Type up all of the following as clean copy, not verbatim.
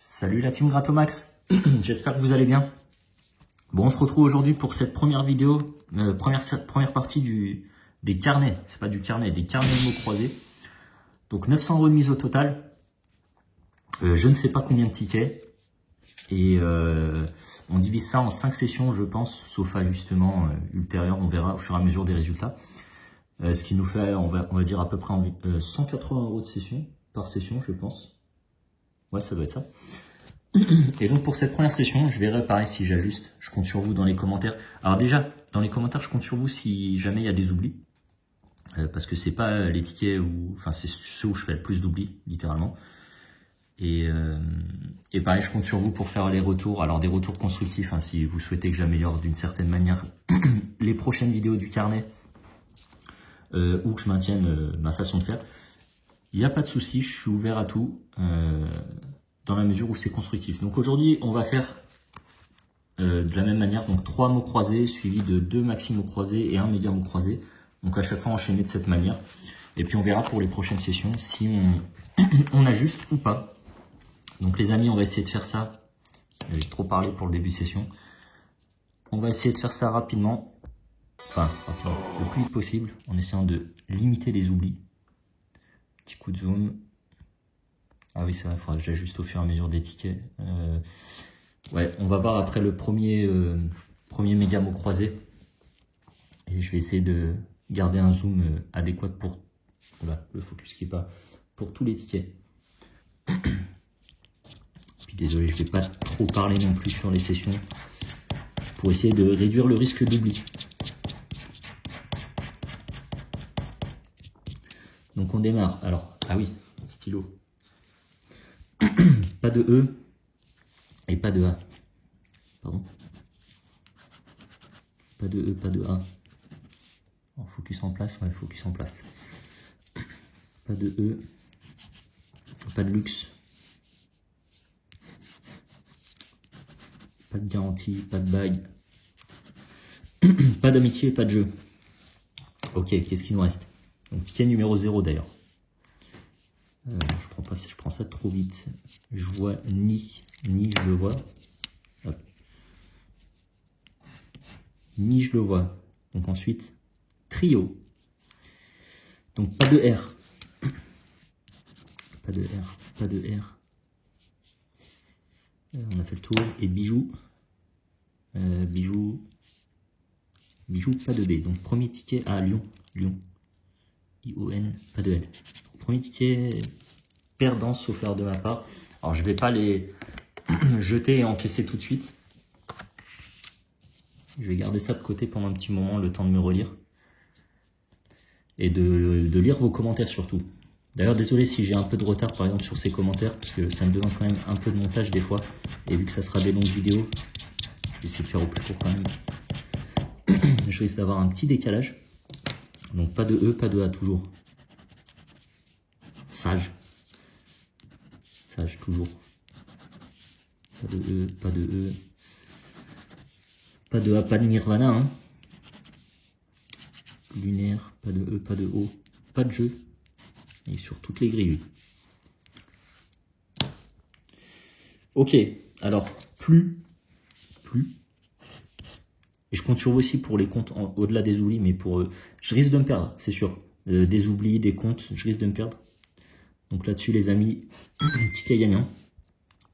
Salut la team Gratomax, j'espère que vous allez bien. Bon, on se retrouve aujourd'hui pour cette première vidéo, première partie des carnets. C'est pas du carnet, des carnets de mots croisés. Donc 900 remises au total. Je ne sais pas combien de tickets. Et on divise ça en 5 sessions, je pense, sauf ajustement ultérieur, on verra au fur et à mesure des résultats. Ce qui nous fait, on va dire à peu près 180 € de session, par session, je pense. Ouais, ça doit être ça. Et donc pour cette première session, je verrai pareil si j'ajuste. Je compte sur vous dans les commentaires. Alors déjà, dans les commentaires, je compte sur vous si jamais il y a des oublis. Parce que c'est pas les tickets où... Enfin, c'est ceux où je fais le plus d'oublis, littéralement. Et pareil, je compte sur vous pour faire les retours. Alors des retours constructifs, hein, si vous souhaitez que j'améliore d'une certaine manière les prochaines vidéos du carnet. Ou que je maintienne ma façon de faire. Il n'y a pas de souci, je suis ouvert à tout. Dans la mesure où c'est constructif. Donc aujourd'hui, on va faire de la même manière, donc 3 mots croisés suivis de 2 maxi mots croisés et 1 méga mot croisé. Donc à chaque fois enchaîné de cette manière. Et puis on verra pour les prochaines sessions si on ajuste ou pas. Donc les amis, on va essayer de faire ça. J'ai trop parlé pour le début de session. On va essayer de faire ça rapidement. Enfin, rapidement, le plus vite possible, en essayant de limiter les oublis. Petit coup de zoom. Ah oui, c'est vrai, il faudra que j'ajuste au fur et à mesure des tickets. Ouais, on va voir après le premier méga mot croisé. Et je vais essayer de garder un zoom adéquat pour voilà, le focus qui est pas pour tous les tickets. Puis désolé, je vais pas trop parler non plus sur les sessions pour essayer de réduire le risque d'oubli. Donc on démarre. Alors, ah oui, stylo. Pas de E et pas de A. Pardon. Pas de E, pas de A. En focus en place, ouais, focus en place. Pas de E. Pas de luxe. Pas de garantie, pas de bague. Pas d'amitié, pas de jeu. Ok, qu'est-ce qu'il nous reste? Donc ticket numéro 0 d'ailleurs. Je prends ça trop vite. Je vois ni je le vois. Hop. Ni je le vois. Donc ensuite, trio. Donc pas de R. Pas de R. Pas de R. On a fait le tour. Et bijoux. Bijoux, pas de B. Donc premier ticket à Lyon. I-O-N, pas de L. Premier ticket perdant sauf l'heure de ma part. Alors je vais pas les jeter et encaisser tout de suite. Je vais garder ça de côté pendant un petit moment, le temps de me relire. Et de lire vos commentaires surtout. D'ailleurs, désolé si j'ai un peu de retard par exemple sur ces commentaires, parce que ça me demande quand même un peu de montage des fois. Et vu que ça sera des longues vidéos, je vais essayer de faire au plus court quand même. Je risque d'avoir un petit décalage. Donc pas de E, pas de A toujours. Sage. Sage toujours. Pas de E, pas de E. Pas de A, pas de Nirvana. Hein. Lunaire, pas de E, pas de O. Pas de jeu. Et sur toutes les grilles. Ok, alors plus. Et je compte sur vous aussi pour les comptes au-delà des oublis, mais pour je risque de me perdre, c'est sûr. Des oublis, des comptes, je risque de me perdre. Donc là-dessus, les amis, ticket gagnant.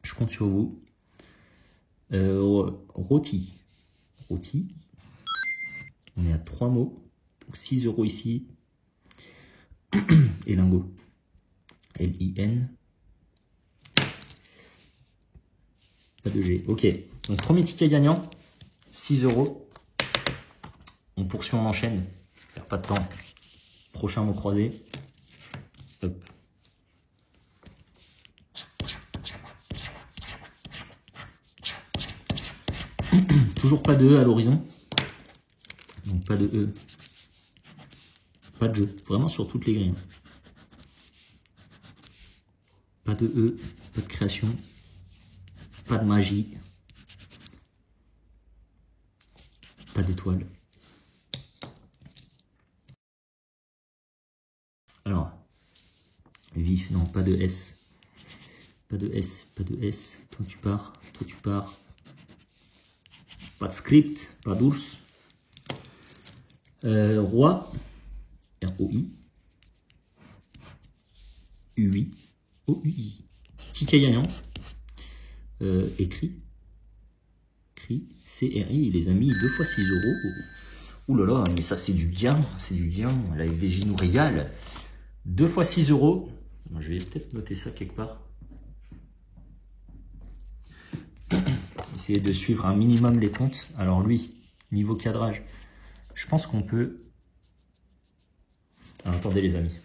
Je compte sur vous. Rôti. On est à 3 mots. Donc 6 € ici. Et lingot. L-I-N. Pas de G. Ok. Donc premier ticket gagnant. 6 €. On poursuit, on enchaîne. Perd pas de temps. Prochain mot croisé. Hop. Toujours pas de E à l'horizon. Donc pas de E. Pas de jeu. Vraiment sur toutes les grilles. Pas de E. Pas de création. Pas de magie. Pas d'étoile. Alors. Vif, non, pas de S. Pas de S, pas de S. Toi tu pars, toi tu pars. Pas de script, pas d'ours. Roi, R-O-I. U-I, O-U-I. Ticket gagnant. Écrit. C-R-I, les amis, 2 fois 6 €. Ouh là là, mais ça c'est du bien, c'est du bien. La FVJ nous régale. 2 fois 6 €. Je vais peut-être noter ça quelque part. Essayer de suivre un minimum les comptes. Alors lui, niveau cadrage, je pense qu'on peut... Alors, attendez les amis.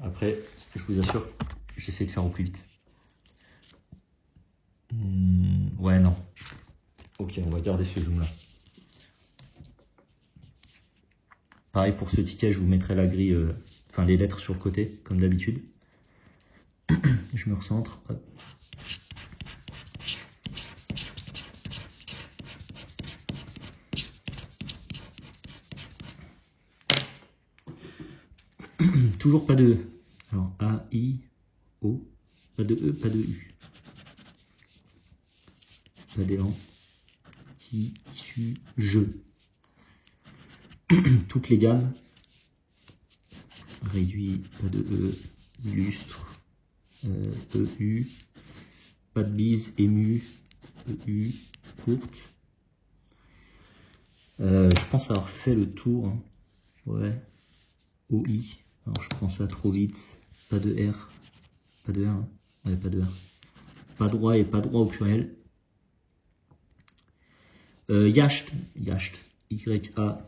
Après, je vous assure, j'essaie de faire au plus vite. Ouais, non. Ok, on va garder ce zoom là. Pareil pour ce ticket, je vous mettrai la grille, enfin les lettres sur le côté, comme d'habitude. Je me recentre. Hop. Toujours pas de... Alors, A, I, O, pas de E, pas de U. Pas d'élan. Tissu, jeu. Toutes les gammes. Réduit, pas de E, illustre, EU, pas de bise, ému, EU, courte. Je pense avoir fait le tour. Hein. Ouais. OI. Alors je prends ça trop vite. Pas de R. Pas de R. Hein. Ouais, pas de R. Pas droit et pas droit au pluriel. Yacht. Yacht. Y-A-C-H-T.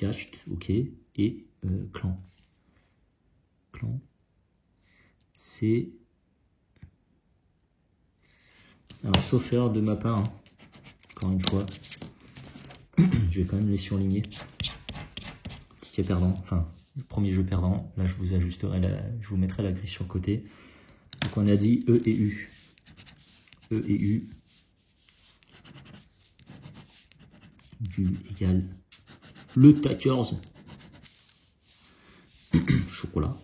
Yacht. Ok. Et clan. Clan. C'est... Alors sauf erreur de ma part. Hein. Encore une fois. Je vais quand même les surligner. Ticket perdant, enfin, le premier jeu perdant. Là, je vous ajusterai, je vous mettrai la grille sur le côté. Donc, on a dit E et U. E et U. Du égal. Le Takers. Chocolat.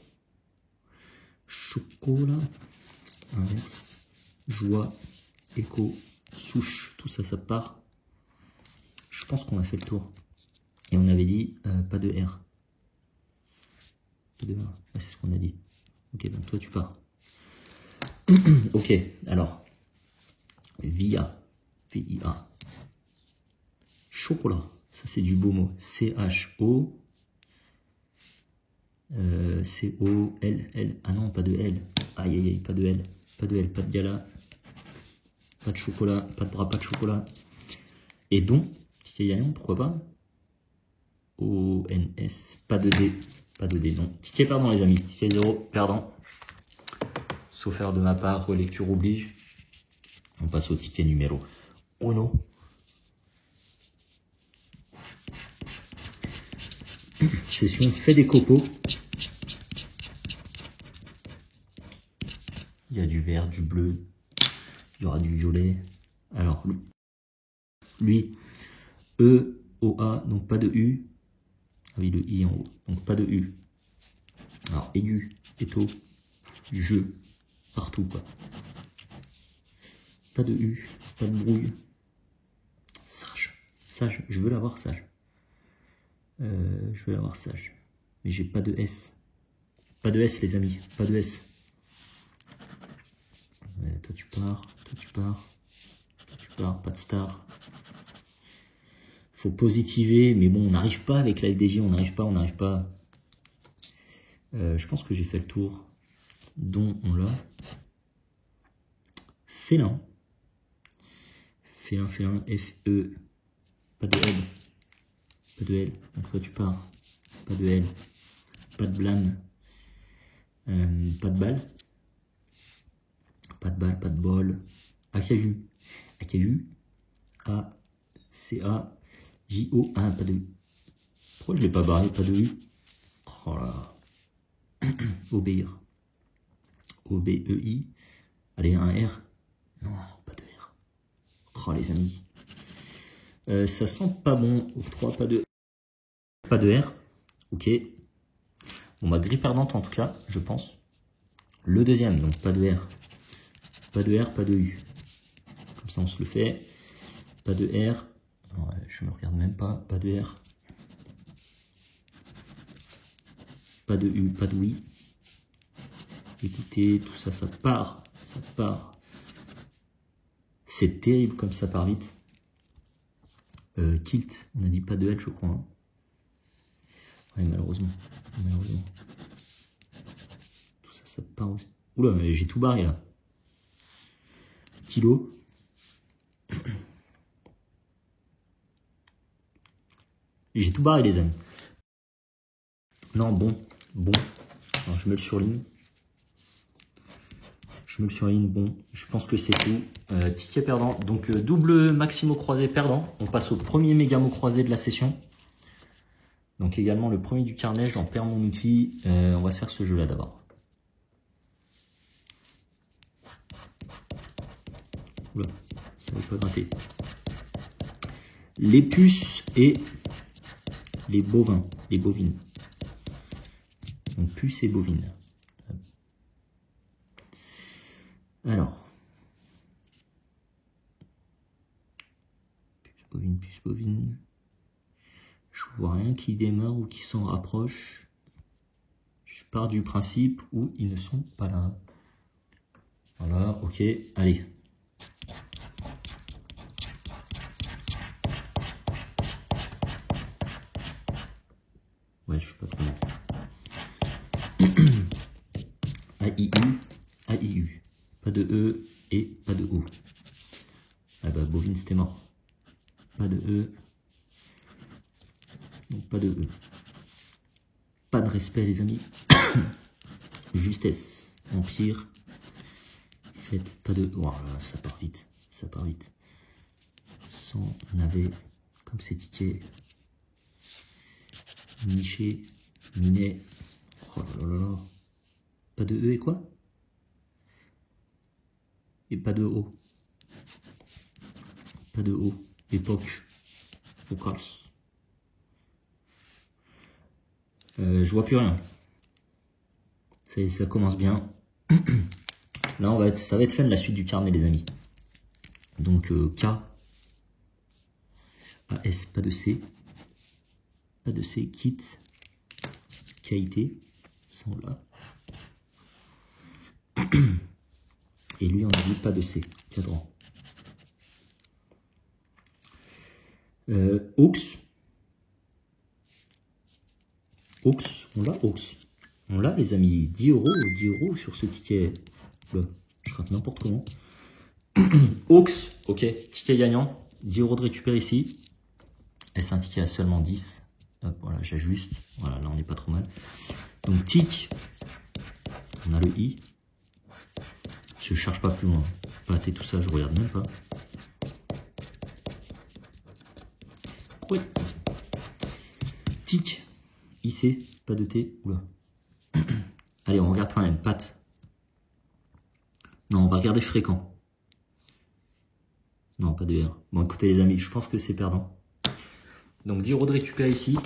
Chocolat. Inverse. Joie. Écho. Souche. Tout ça, ça part. Je pense qu'on a fait le tour. Et on avait dit pas de R. Pas de R. Ah, c'est ce qu'on a dit. Ok, donc toi tu pars. Ok, alors. VIA. V-I-A. Chocolat. Ça c'est du beau mot. C-H-O. C-O-L-L. Ah non, pas de L. Aïe aïe aïe, pas de L. Pas de L, pas de gala. Pas de chocolat, pas de bras, pas de chocolat. Et donc, ticket gagnant, pourquoi pas? O-N-S, pas de D, pas de D, non. Ticket perdant les amis, ticket 0, perdant. Sauf faire de ma part, relecture oblige. On passe au ticket numéro 1. Session fait des copeaux. Il y a du vert, du bleu, il y aura du violet. Alors, lui, E, O, A, donc pas de U. Ah oui, le I en haut, donc pas de U. Alors, aigu, éto, jeu, partout quoi. Pas de U, pas de brouille. Sage, sage, je veux l'avoir sage. Je veux l'avoir sage. Mais j'ai pas de S. Pas de S les amis, pas de S. Ouais, toi tu pars, toi tu pars, toi tu pars, pas de star. Faut positiver, mais bon, on n'arrive pas avec la FDJ, on n'arrive pas. Je pense que j'ai fait le tour. Dont on l'a. Félin. Félin, F-E. Pas de L. Pas de L. Donc toi tu pars. Pas de L. Pas de blâme. Pas de balle. Pas de balle, pas de bol. Acaju. Acaju. A-C-A-J-O. Ah, pas de U. Pourquoi je ne l'ai pas barré? Pas de U. Oh là. Obéir. O-B-E-I. Allez, un R. Non, pas de R. Oh les amis. Ça sent pas bon. Octroi, pas de R. Ok. Bon bah grille perdante en tout cas, je pense. Le deuxième, donc pas de R. Pas de R, pas de U. Comme ça, on se le fait. Pas de R. Ouais, je me regarde même pas. Pas de R. Pas de U, pas de oui. Écoutez, tout ça, ça part. Ça part. C'est terrible comme ça part vite. Kilt, on a dit pas de L, je crois. Hein. Ouais, malheureusement. Malheureusement. Tout ça, ça part aussi. Oula, mais j'ai tout barré là. Kilo. J'ai tout barré les amis. Non, bon. Alors, je me le surligne. Bon. Je pense que c'est tout. Ticket perdant. Donc, double maximo croisé perdant. On passe au premier méga mot croisé de la session. Donc, également le premier du carnet. J'en perds mon outil. On va se faire ce jeu-là d'abord. Oula, ça va pas gratter. Les puces et les bovins, les bovines. Donc puces et bovines. Alors. Puce bovine. Je vois rien qui démarre ou qui s'en rapproche. Je pars du principe où ils ne sont pas là. Voilà, ok, allez. Ouais, je suis pas trop mal. AIU. Pas de E et pas de O. Ah bah, bovine, c'était mort. Pas de E. Donc, pas de E. Pas de respect, les amis. Justesse. Empire. Faites pas de... Oh là, ça part vite. Ça part vite. Sans navet. Comme c'est ticket. Niché. Minet. Oh là là là. Pas de E et quoi? Et pas de O. Pas de O. Époque. Focals. Je vois plus rien. Ça commence bien. Là, ça va être fun la suite du carnet, les amis. Donc, K. AS, pas de C. Pas de C. Kit. KIT. Sont là. Et lui, on a dit pas de C. Cadran. Aux. On l'a, Aux. On l'a, les amis. 10 € sur ce ticket. Là, je rate n'importe comment. Aux, ok. Ticket gagnant. 10 € de récupérer ici. Et c'est un ticket à seulement 10. Hop, voilà, j'ajuste. Voilà, là, on n'est pas trop mal. Donc, tic. On a le I. Je cherche pas plus loin. Pâté, tout ça, je regarde même pas. Oui. Tic. IC. Pas de T. Oula. Allez, on regarde quand même. Pat. Non, on va regarder fréquent. Non, pas de R. Bon, écoutez les amis, je pense que c'est perdant. Donc 10 € de récupérer ici.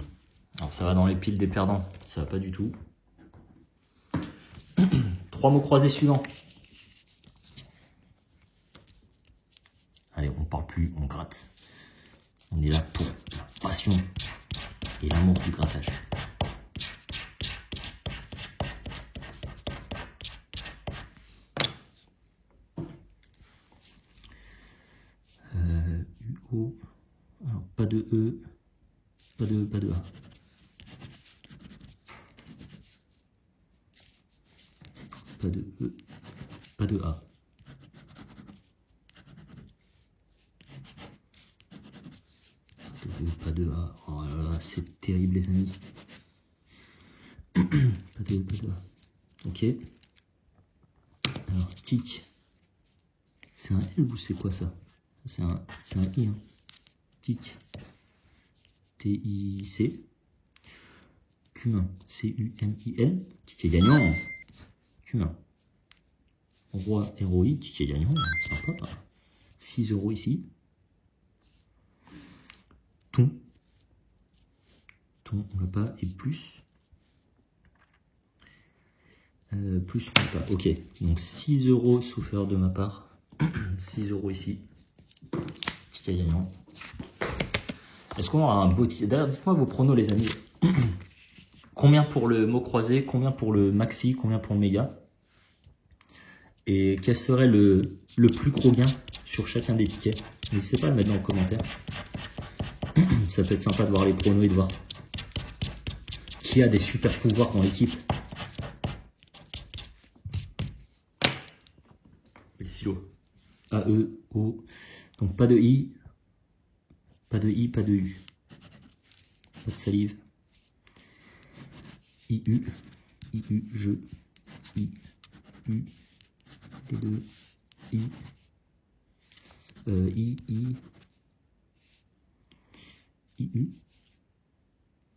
Alors ça va dans les piles des perdants. Ça va pas du tout. 3 mots croisés suivants. Allez, on parle plus, on gratte. On est là pour la passion et l'amour du grattage. UO. Alors, pas de E. Pas de E, pas de A. Pas de E. Pas de A. Pas de A. Oh là là, c'est terrible les amis. Pas de E, pas de A. Ok. Alors, tic. C'est un L ou c'est quoi ça? C'est un I. Hein. Tic. T-I-C. Cumin. C-U-M-I-N. Ticket gagnant. Cumin. Roi, ROI. Ticket gagnant. Sympa. 6 € ici. Ton. Ton, on l'a pas. Et plus. Plus pas. Ok, donc 6 € sauf erreur de ma part. 6 € ici. Ticket gagnant. Est-ce qu'on aura un beau ticket? D'ailleurs, dites-moi vos pronos, les amis. Combien pour le mot croisé? Combien pour le maxi? Combien pour le méga? Et quel serait le plus gros gain sur chacun des tickets? N'hésitez pas à le mettre dans le commentaire. Ça peut être sympa de voir les pronos et de voir qui a des super pouvoirs dans l'équipe. Le silo. A, E, O. Donc pas de I. Pas de I, pas de U. Pas de salive. I, U. I, U, je. I, U. Les deux. I. I, I. I, U.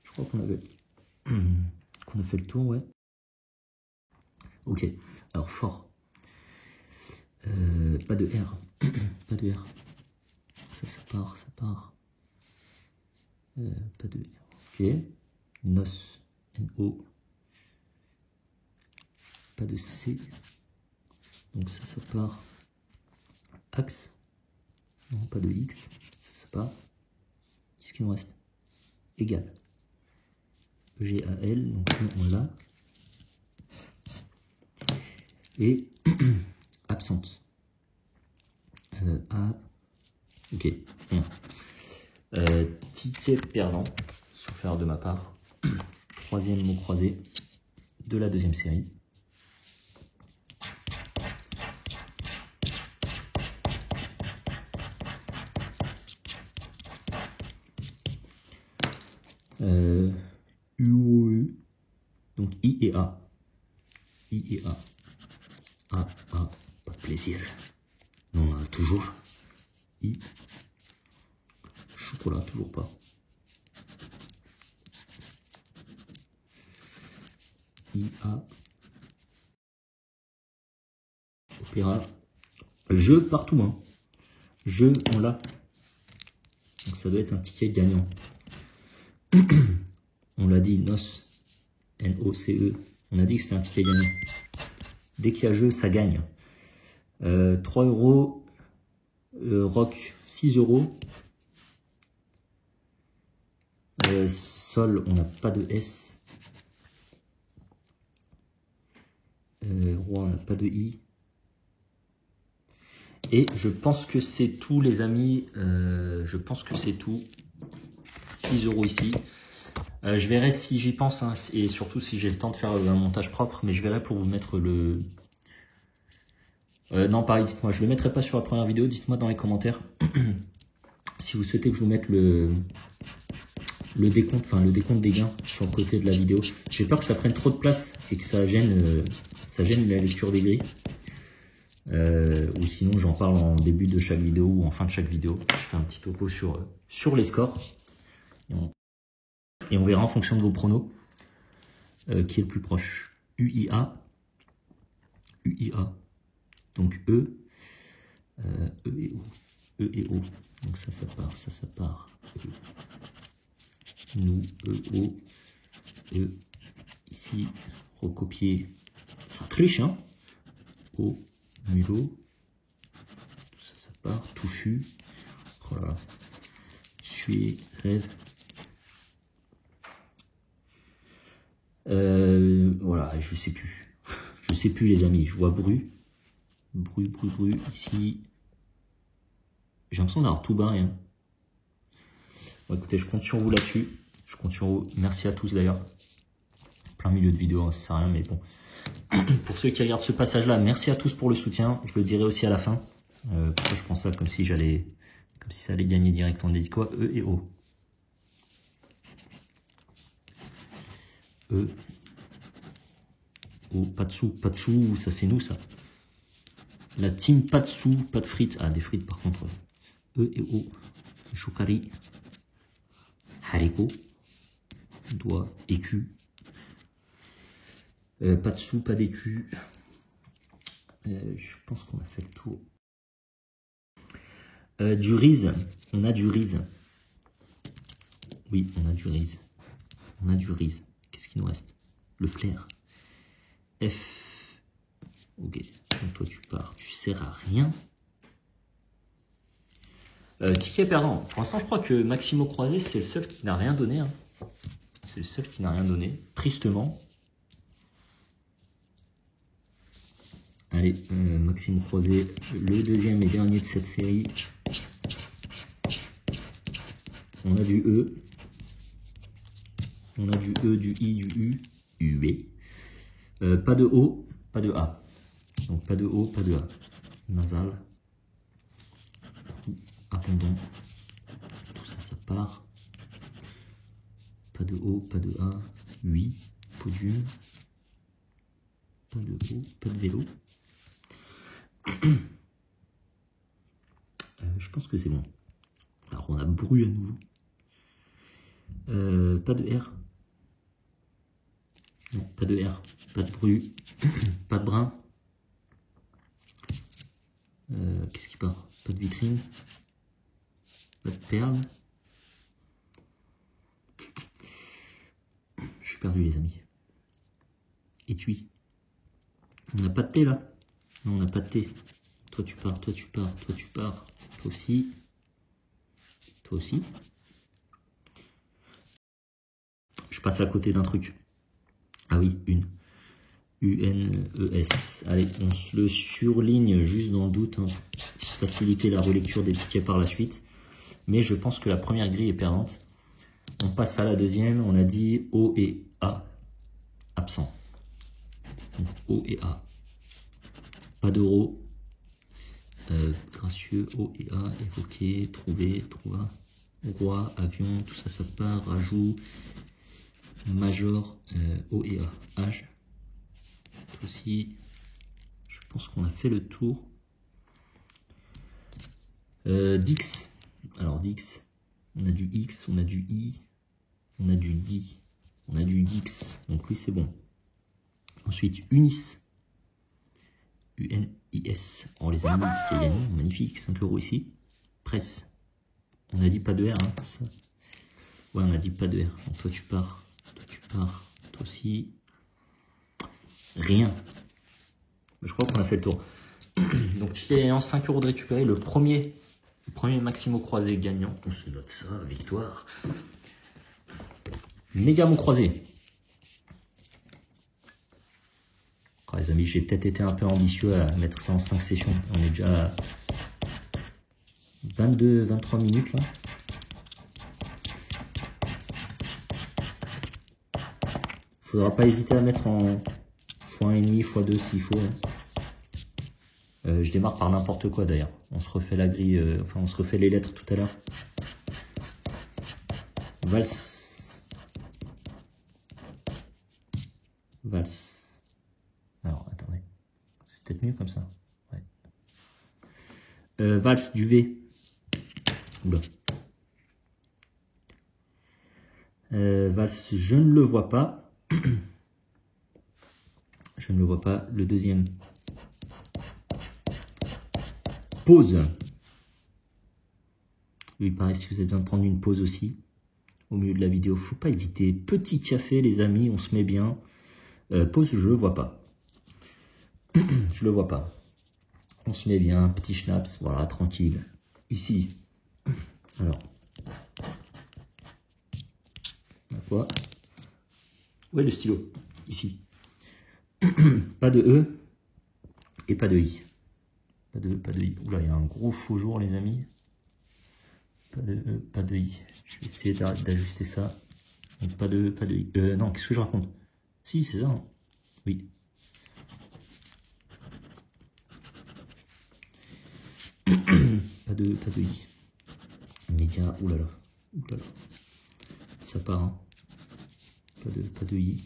Je crois qu'on avait... qu'on a fait le tour, ouais. Ok, alors fort. Pas de R. Pas de R. Ça part, ça part. Pas de R. Ok. Nos. N-O. Pas de C. Donc ça part. Axe. Non, pas de X. Ça part. Qu'est-ce qu'il nous reste? Égal. G-A-L. Donc on l'a. Et absente. A. Ok. Ticket perdant, sauf erreur de ma part. Troisième mot croisé de la deuxième série. U-O-U. Donc I et A. I et A. A, A, pas de plaisir. Non, toujours. I. Chocolat, toujours pas. I, A. Opéra. Je partout, hein. Je, on l'a. Donc ça doit être un ticket gagnant. On l'a dit, NOCE. N-O-C-E. On a dit que c'était un ticket gagnant. Dès qu'il y a jeu, ça gagne. 3 €. Rock, 6 €. Sol, on n'a pas de S. Roi, on n'a pas de I. Et je pense que c'est tout, les amis. Je pense que c'est tout. 6 € ici. Je verrai si j'y pense, hein, et surtout si j'ai le temps de faire un montage propre, mais je verrai pour vous mettre le... non, pareil, dites-moi, je ne le mettrai pas sur la première vidéo, dites-moi dans les commentaires si vous souhaitez que je vous mette le décompte, enfin le décompte des gains sur le côté de la vidéo. J'ai peur que ça prenne trop de place et que ça gêne la lecture des grilles. Ou sinon j'en parle en début de chaque vidéo ou en fin de chaque vidéo. Je fais un petit topo sur les scores. Et on verra en fonction de vos pronos qui est le plus proche. UIA. UIA. Donc E. E et O. E et O. Donc ça part. Ça part. E. Nous, E, O. E. Ici, recopier. Ça triche, hein. O. Mulot. Tout ça part. Touffu. Oh là là. Suer. Rêve. Voilà, je sais plus. Je sais plus, les amis. Je vois Bru. Bru. Ici. J'ai l'impression d'avoir tout barré. Hein. Bon, écoutez, je compte sur vous là-dessus. Je compte sur vous. Merci à tous d'ailleurs. Plein milieu de vidéo, hein, ça sert à rien, mais bon. Pour ceux qui regardent ce passage-là, merci à tous pour le soutien. Je le dirai aussi à la fin. Pourquoi je pense ça comme si ça allait gagner direct. On a dit quoi? E et O. E. O. Pas de sous, ça c'est nous ça. La team pas de sous, pas de frites. Ah, des frites par contre. E et O. Chocari. Haricot. Doigt. Écu. Pas de sous, pas d'écu. Je pense qu'on a fait le tour. Du riz. On a du riz. Oui, on a du riz. On a du riz. Qu'est-ce qu'il nous reste? Le flair. F. Ok, donc toi tu pars, tu sers à rien. Ticket perdant. Pour l'instant, je crois que Maximo Croisé, c'est le seul qui n'a rien donné. Hein. C'est le seul qui n'a rien donné, tristement. Allez, Maximo Croisé, le deuxième et dernier de cette série. On a du E. On a du E, du I, du U, UE. Pas de O, pas de A. Donc pas de O, pas de A. Nasal. Abondant. Tout ça, ça part. Pas de O, pas de A. Oui. Podium. Pas de O, pas de vélo. Je pense que c'est bon. Alors on a bruit à nouveau. Pas de R. Non, pas de R. Pas de bruit. Pas de brin. Qu'est-ce qui part? Pas de vitrine. Pas de perles. Je suis perdu les amis. Étui. On n'a pas de thé là? Non, on n'a pas de thé. Toi tu pars, toi tu pars, toi tu pars. Toi aussi. Toi aussi. Je passe à côté d'un truc. Ah oui, une. U-N-E-S. Allez, on se le surligne juste dans le doute. Hein. Faciliter la relecture des tickets par la suite. Mais je pense que la première grille est perdante. On passe à la deuxième. On a dit O et A. Absent. Donc O et A. Pas d'euro. Gracieux. O et A. Évoqué. Trouvé. Trouva. Roi. Avion. Tout ça, ça part. Rajout. Major. O et A. Âge. Aussi. Je pense qu'on a fait le tour. Dix. Alors Dix, on a du X, on a du I, on a du D, on a du Dix. Donc oui, c'est bon. Ensuite, Unis. U-N-I-S. Oh, les amis, le ticket gagnant, magnifique. 5 € ici. Presse. On a dit pas de R, hein, ça. Ouais, on a dit pas de R. Donc toi, tu pars. Toi, tu pars. Toi aussi. Rien. Je crois qu'on a fait le tour. Donc, ticket gagnant, 5 € de récupérer. Le premier Maximo Croisé gagnant. On se note ça, victoire. Mégamo Croisé. Oh, les amis, j'ai peut-être été un peu ambitieux à mettre ça en 5 sessions. On est déjà à 22-23 minutes là. Faudra pas hésiter à mettre en x1,5, x2 s'il faut. Je démarre par n'importe quoi d'ailleurs. On se refait la grille, enfin on se refait les lettres tout à l'heure. Valse. Valse. Alors attendez. C'est peut-être mieux comme ça. Ouais. Valse du V. Oula. Valse, je ne le vois pas. Je ne le vois pas. Le deuxième. Pause. Oui, pareil, si vous avez besoin de prendre une pause aussi, au milieu de la vidéo, faut pas hésiter. Petit café, les amis, on se met bien. Pause, je le vois pas. Je le vois pas. On se met bien, petit schnapps, voilà, tranquille. Ici. Alors. Quoi? Où est le stylo? Ici. Pas de E et pas de I. Pas de E, pas de I. Oula, il y a un gros faux jour, les amis. Pas de E, pas de I. Je vais essayer d'ajuster ça. Donc, pas de E, pas de I. Non, qu'est-ce que je raconte? Si, c'est ça. Hein. Oui. Pas de I. Média, oulala. Oulala. Ça part, hein. Pas de I.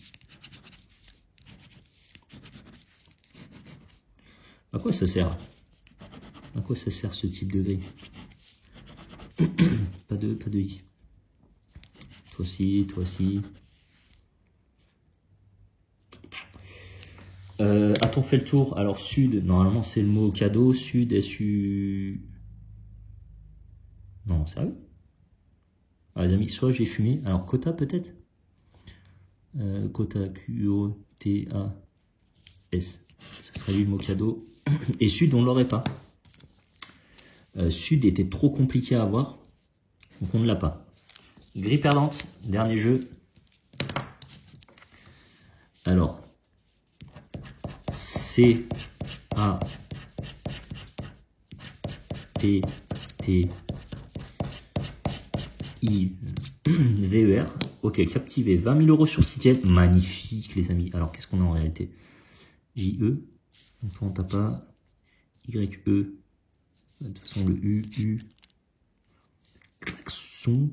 À quoi ça sert? À quoi ça sert ce type de grille? Pas de I. Toi aussi, toi aussi. A-t-on fait le tour? Alors sud, normalement c'est le mot cadeau. Sud, S-U... Non, sérieux? Alors les amis, soit j'ai fumé. Alors quota peut-être? Quota, Q-O-T-A. S. Ça serait lui le mot cadeau. Et Sud, on l'aurait pas. Sud était trop compliqué à avoir. Donc on ne l'a pas. Gris perdante, dernier jeu. Alors, C, A, T, T, I, V, E, R. Ok, captivé. 20 000 euros sur ticket. Magnifique, les amis. Alors, qu'est-ce qu'on a en réalité? J, E. Donc, on tape pas. Y, E. De toute façon, le U, U. Klaxon.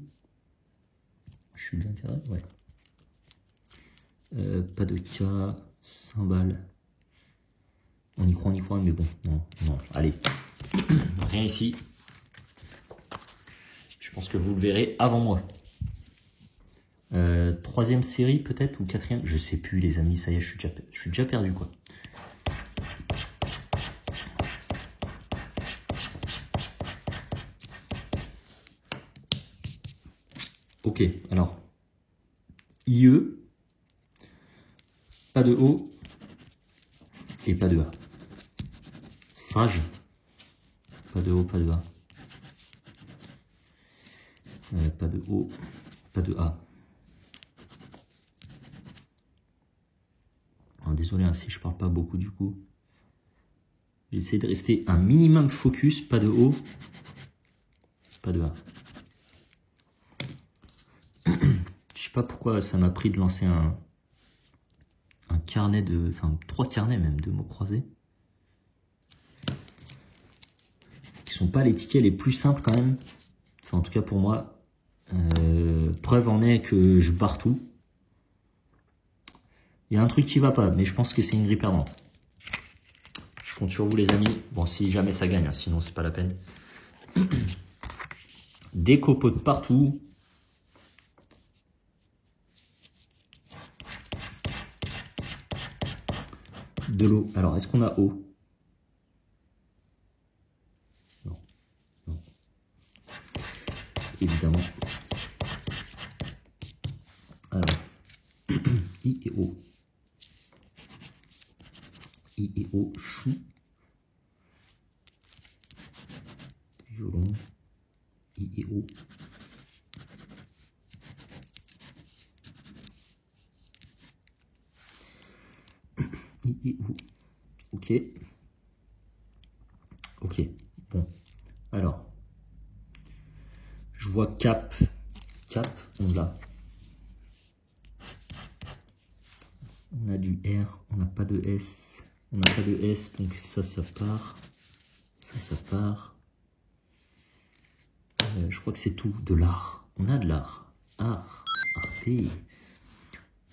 Je suis bien carré, ouais. Pas de K. Cymbale. On y croit, mais bon, non, non. Allez. Rien ici. Je pense que vous le verrez avant moi. Troisième série peut-être, ou quatrième, je sais plus les amis, ça y est, je suis déjà perdu quoi. Ok, alors, IE, pas de O et pas de A. Sage, pas de O, pas de A. Pas de O, pas de A. Alors, désolé hein, si je parle pas beaucoup du coup. J'essaie de rester un minimum focus, pas de O, pas de A. Je sais pas pourquoi ça m'a pris de lancer un carnet de... Enfin, 3 carnets même de mots croisés. Qui sont pas les tickets les plus simples quand même. Enfin, en tout cas pour moi. Preuve en est que je barre tout. Il y a un truc qui va pas, mais je pense que c'est une grille perdante. Je compte sur vous les amis. Bon, si jamais ça gagne, hein, sinon c'est pas la peine. Des copeaux de partout. De l'eau. Alors, est-ce qu'on a eau? Non. Non. Évidemment. Alors, I et O. I et O, chou. Violon. I et O. I et O. Ok. Ok. Bon. Alors. Je vois cap. Cap, on l'a. On a du R, on n'a pas de S. On n'a pas de S, donc ça part. Ça part. Je crois que c'est tout. De l'art. On a de l'art. Art. Arte.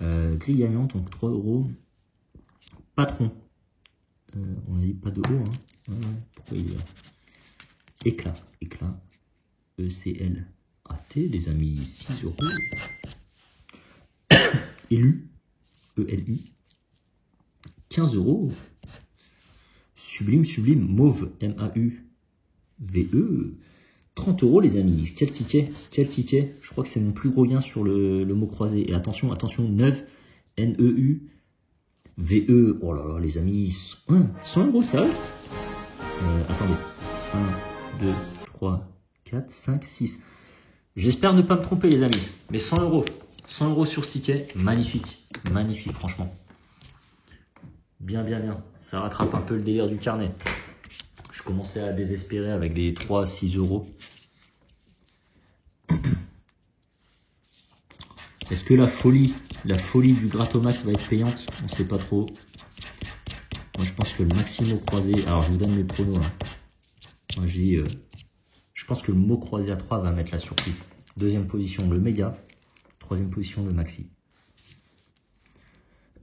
Grille gagnante, donc 3 euros. Patron. On a dit pas de haut. Hein. Pourquoi il est là? Éclat. Éclat. ECL. AT, les amis, 6 euros. Élu. ELU. 15 euros. Sublime, sublime. Mauve. MAUVE. 30 euros, les amis. Quel ticket? Quel ticket? Je crois que c'est mon plus gros gain sur le mot croisé. Et attention, attention, 9. NEU. VE. Oh là là, les amis. 100 euros, ça? Attendez. 1, 2, 3, 4, 5, 6. J'espère ne pas me tromper, les amis. Mais 100 euros. 100 euros sur ce ticket. Magnifique. Magnifique, franchement. Bien, bien, bien. Ça rattrape un peu le délire du carnet. Je commençais à désespérer avec des 3 à 6 euros. Est-ce que la folie du Gratomax va être payante? On ne sait pas trop. Moi, je pense que le Maximo croisé... Alors, je vous donne mes pronos. Hein. Moi, j'ai... je pense que le mot croisé à 3 va mettre la surprise. Deuxième position, le méga. Troisième position, le maxi.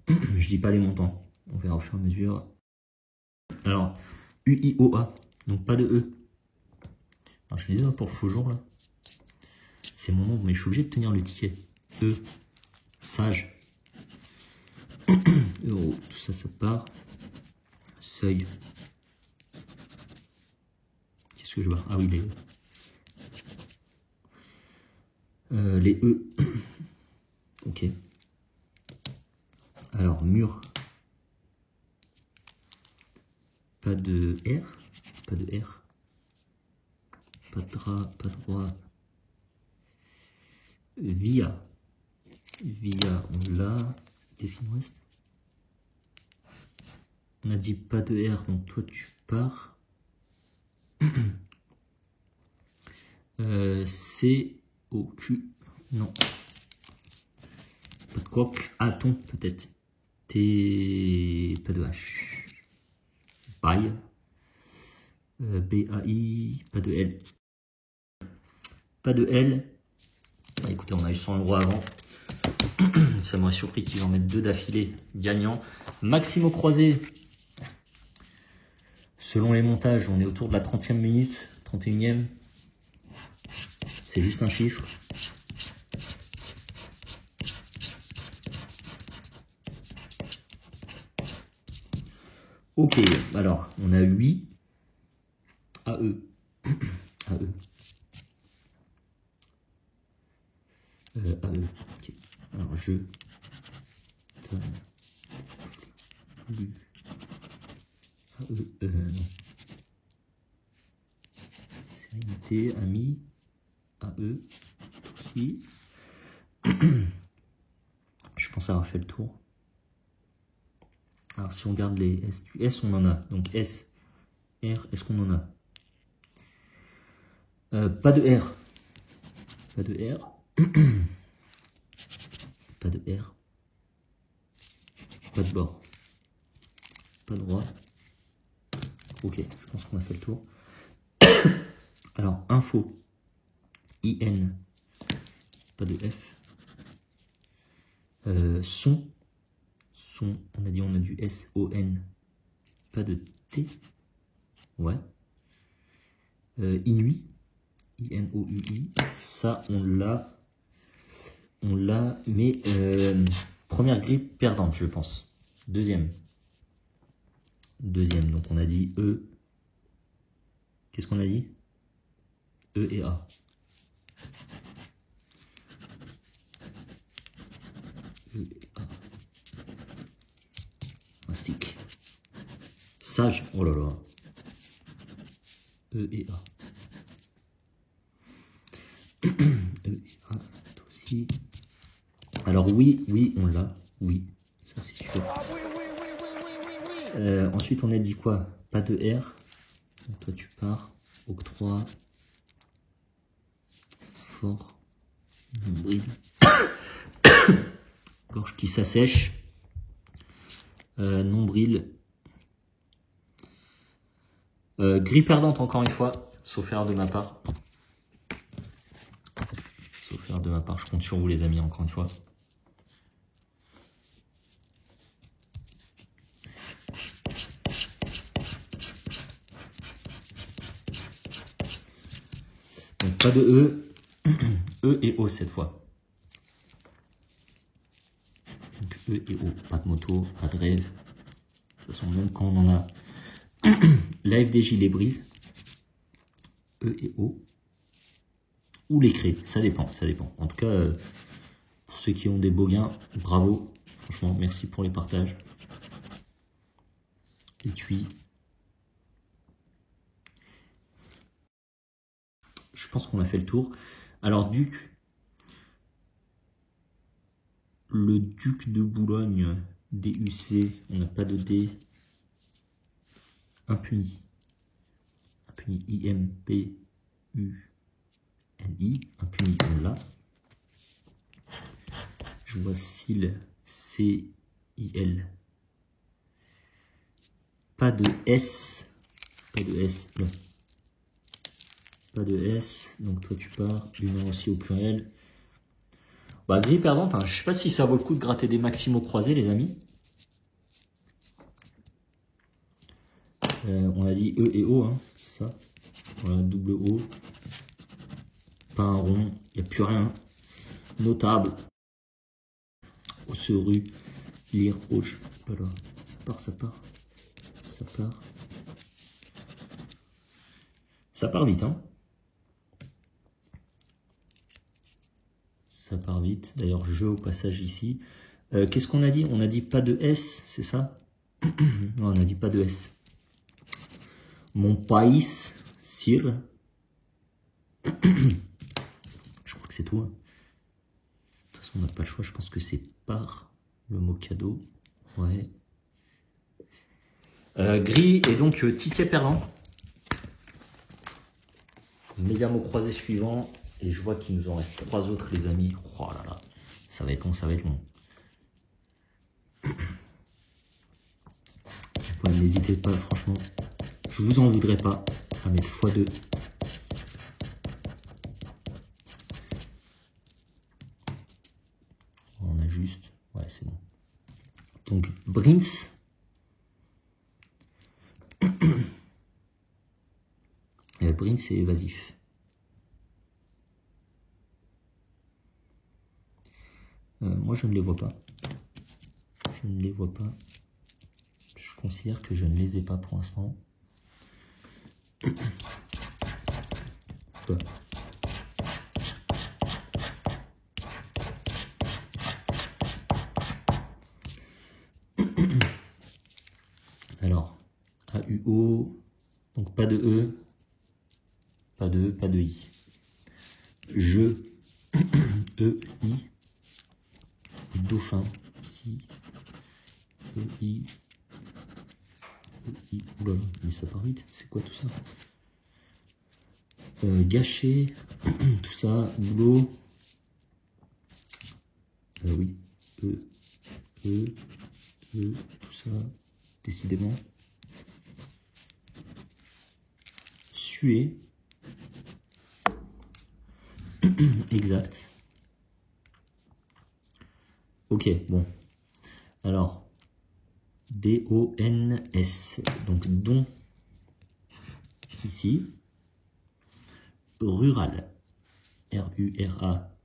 Je dis pas les montants. On verra au fur et à mesure. Alors, UIOA. Donc, pas de E. Alors, je suis désolé pour faux jour, là. C'est mon nombre, mais je suis obligé de tenir le ticket. E. Sage. Euro. Tout ça, ça part. Seuil. Qu'est-ce que je vois? Ah oui, les E. Les E. Ok. Alors, mur. pas de R, pas de R, pas de dra, pas de droit. Via, on l'a. Qu'est-ce qu'il me reste? On a dit pas de R, donc toi tu pars. C, O, Q, non. Pas de coq, Aton peut-être. T, pas de H. Bail. B-A-I, pas de L. Pas de L. Ah, écoutez, on a eu 100 € avant. Ça m'aurait surpris qu'ils en mettent 2 d'affilée gagnants. Maximo croisé. Selon les montages, on est autour de la 30e minute, 31e. C'est juste un chiffre. Ok, alors, on a 8. AE. AE. AE. Ok. Alors, je. Lu. AE. Non. Sérénité, ami. AE. Aussi. Je pense avoir fait le tour. Alors, si on regarde les S, S, on en a. Donc, S, R, est-ce qu'on en a? Pas de R. Pas de R. Pas de R. Pas de bord. Pas de droit. Ok, je pense qu'on a fait le tour. Alors, info. IN. Pas de F. Son. Son, on a dit on a du S-O-N. Pas de T. Ouais. Inuit. I-N-O-U-I. Ça, on l'a. On l'a. Mais première grille perdante, je pense. Deuxième. Deuxième. Donc on a dit E. Qu'est-ce qu'on a dit? E et A. E et A. Un stick. Sage. Oh là là. E et A. E et A. Toi aussi. Alors oui, oui, on l'a. Oui, ça c'est sûr. Ensuite, on a dit quoi? Pas de R. Donc toi, tu pars. Octroi. Fort. Nombril. Gorge qui s'assèche. Nombril. Grille perdante encore une fois. Sauf erreur de ma part. Sauf erreur de ma part. Je compte sur vous les amis encore une fois. Donc pas de E. E et O cette fois. Donc E et O. Pas de moto, pas de rêve. De toute façon, même quand on en a, la FDJ les brise. E et O. Ou les crée, ça dépend, ça dépend. En tout cas, pour ceux qui ont des beaux gains, bravo. Franchement, merci pour les partages. Étui. Je pense qu'on a fait le tour. Alors, Duc. Le Duc de Boulogne, DUC, on n'a pas de D. Impuni. Impuni, I-M-P-U-N-I. Impuni, on l'a. Je vois Sil, C-I-L. Pas de S. Pas de S, non. Pas de S, donc toi tu pars. L'humain aussi au pluriel. Bah, grille perdante, hein. Je sais pas si ça vaut le coup de gratter des maximaux croisés, les amis. On a dit E et O, hein, ça. Voilà, double O. Pas un rond, il n'y a plus rien. Notable. Osseru, lire, roche. Voilà. Ça part, ça part. Ça part. Ça part vite, hein. Ça part vite. D'ailleurs, je au passage ici. Qu'est-ce qu'on a dit? On a dit pas de S, c'est ça? Non, on a dit pas de S. Mon pays, Sir. Je crois que c'est tout. Hein. De toute façon, on n'a pas le choix. Je pense que c'est par le mot cadeau. Ouais. Gris et donc ticket perdant. Méga mot croisé suivant. Et je vois qu'il nous en reste 3 autres, les amis. Oh là là. Ça va être long, ça va être long. Ouais, n'hésitez pas, franchement. Je vous en voudrais pas à mettre x2. On a juste. Ouais, c'est bon. Donc, Brins. Brins c'est évasif. Moi, je ne les vois pas. Je ne les vois pas. Je considère que je ne les ai pas pour l'instant. Alors, AUO, donc pas de E, pas de E, pas de I. Je, E, I, dauphin, si, E, I, oulala, mais ça part vite, c'est quoi tout ça? Gâché, tout ça, boulot, oui, tout ça, décidément. Suer, exact. Ok, bon. Alors, D-O-N-S, donc don, ici. Rural, R-U-R-A.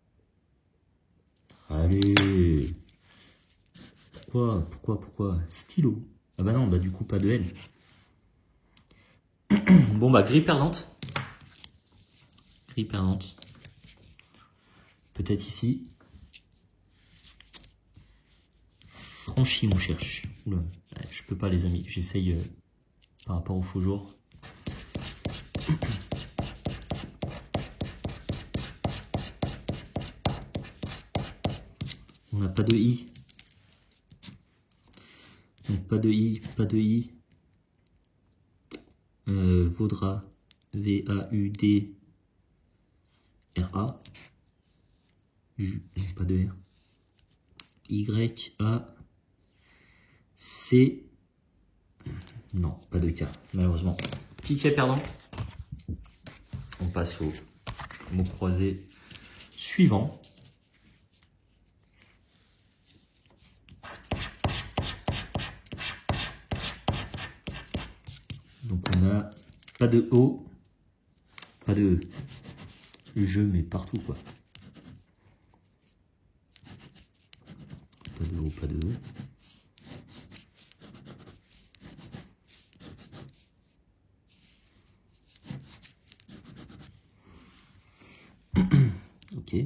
Allez. Pourquoi? Stylo. Ah bah non, bah du coup pas de L. Bon bah gris perdante. Gris perdante. Peut-être ici. Franchi, on cherche. Oula, je peux pas les amis, j'essaye par rapport au faux jour. On n'a pas de I. Donc pas de I, pas de I. Vaudra, V-A-U-D-R-A. Pas de R. Y-A-C. Non, pas de K, malheureusement. Ticket perdant. On passe au mot croisé suivant. Donc on a pas de O, pas de E. Je mets partout quoi. Pas de O, pas de E. Ok.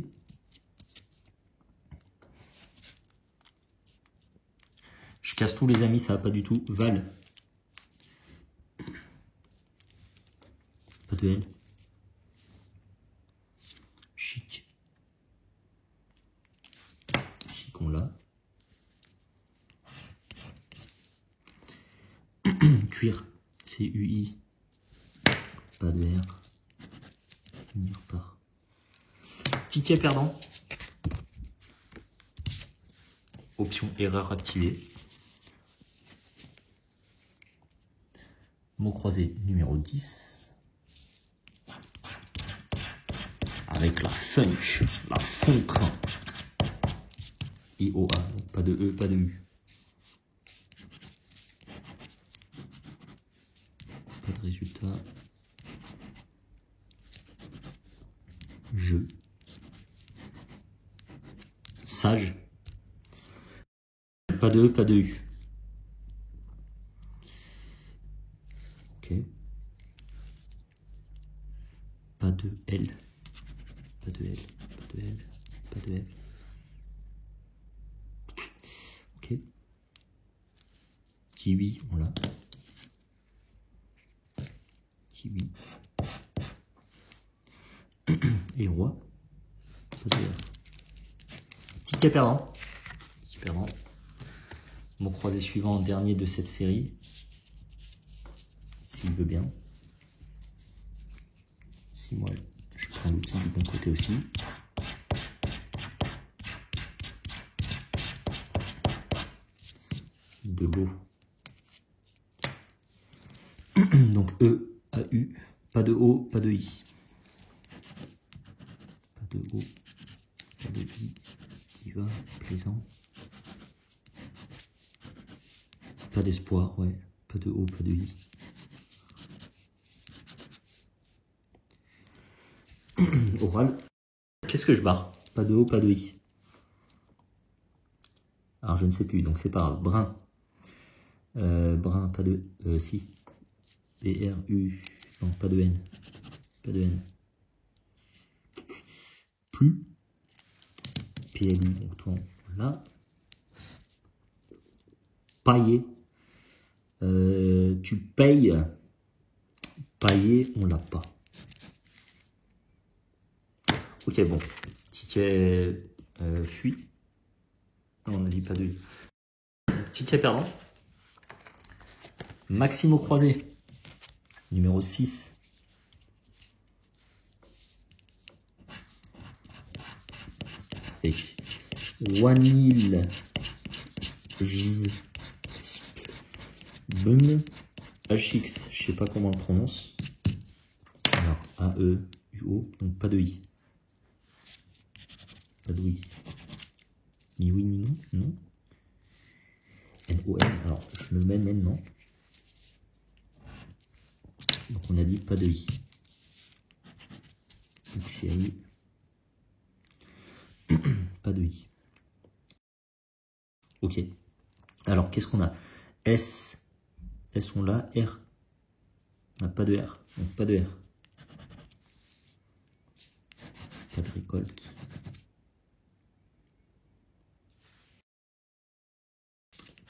Je casse tous les amis, ça va pas du tout. Val. Pas de L. Chic. Chic, on l'a. Cuir. C-U-I. Pas de R. Finir par. Ticket perdant. Option erreur activée. Mot croisé numéro 10. Avec la funk. La funk. I-O-A. Pas de E, pas de U. Pas de résultat. Je. Sage. Pas de E, pas de U. Ok. Pas de L. Pas de L. Pas de L. Pas de L. Ok. Kiwi, on l'a. kiwi. Et roi. Pas de R. Ticket perdant. Ticket perdant. Mot croisé suivant, dernier de cette série. S'il veut bien. Si moi je prends l'outil du bon côté aussi. De l'eau. Donc E, A, U, pas de O, pas de I. Pas de O, pas de I, qui va, plaisant. Pas d'espoir, ouais, pas de O, pas de I. Oral. Qu'est-ce que je barre? Pas de O, pas de I. Alors je ne sais plus, donc c'est pas grave. Brun. Brun, pas de... si. B-R-U. Non, pas de N. Pas de N. Plus. P-L-U, donc toi, là. Paillé. Tu payes. Paillé, on l'a pas. Ok, bon. Ticket fuit. Non, on n'a dit pas de... Ticket perdant. Maximo croisé. Numéro 6. Wanil. Bum. HX, je sais pas comment on le prononce. Alors, A-E-U-O, donc pas de I. Pas de I. Ni oui, ni non, non. N-O-N, alors je le mets maintenant. Donc on a dit pas de I. Donc chez I. Pas de I. Ok. Alors qu'est-ce qu'on a? S. S on l'a. R. On n'a pas de R. Donc pas de R. Pas de récolte.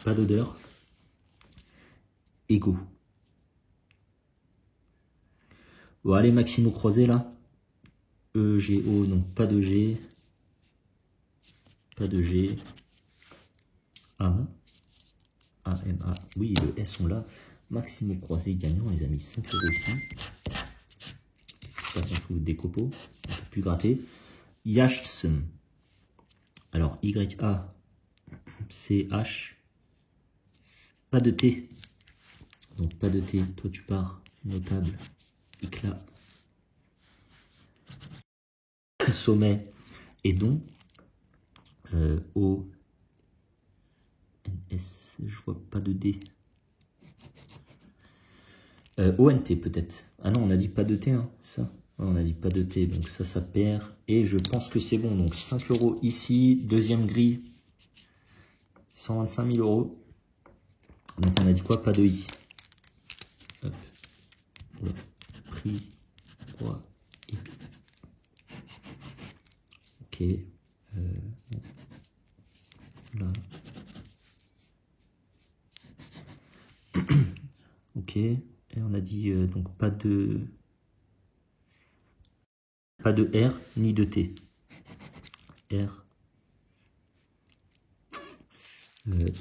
Pas d'odeur. Ego. Bon, allez, Maximo croisé là. E, G, O, non, pas de G. Pas de G. A, A, M, A. Oui, le S, on l'a. Maximo croisé gagnant, les amis. 5 € ici. Qu'est-ce qui se passe en dessous des copeaux? On ne peut plus gratter. Yachsum. Alors, Y-A, C-H. Pas de T. Donc, pas de T. Toi, tu pars. Notable. Éclat. Sommet. Et don. O. N. S. Je vois pas de D. ONT peut-être. Ah non, on a dit pas de T, hein, ça. Ouais, on a dit pas de T, donc ça perd. Et je pense que c'est bon. Donc 5 € ici. Deuxième grille. 125 000 €. Donc on a dit quoi? Pas de I. Hop. Voilà. Prix. Roi. Épée. Ok. Là. Ok. Et on a dit donc pas de R ni de T. R.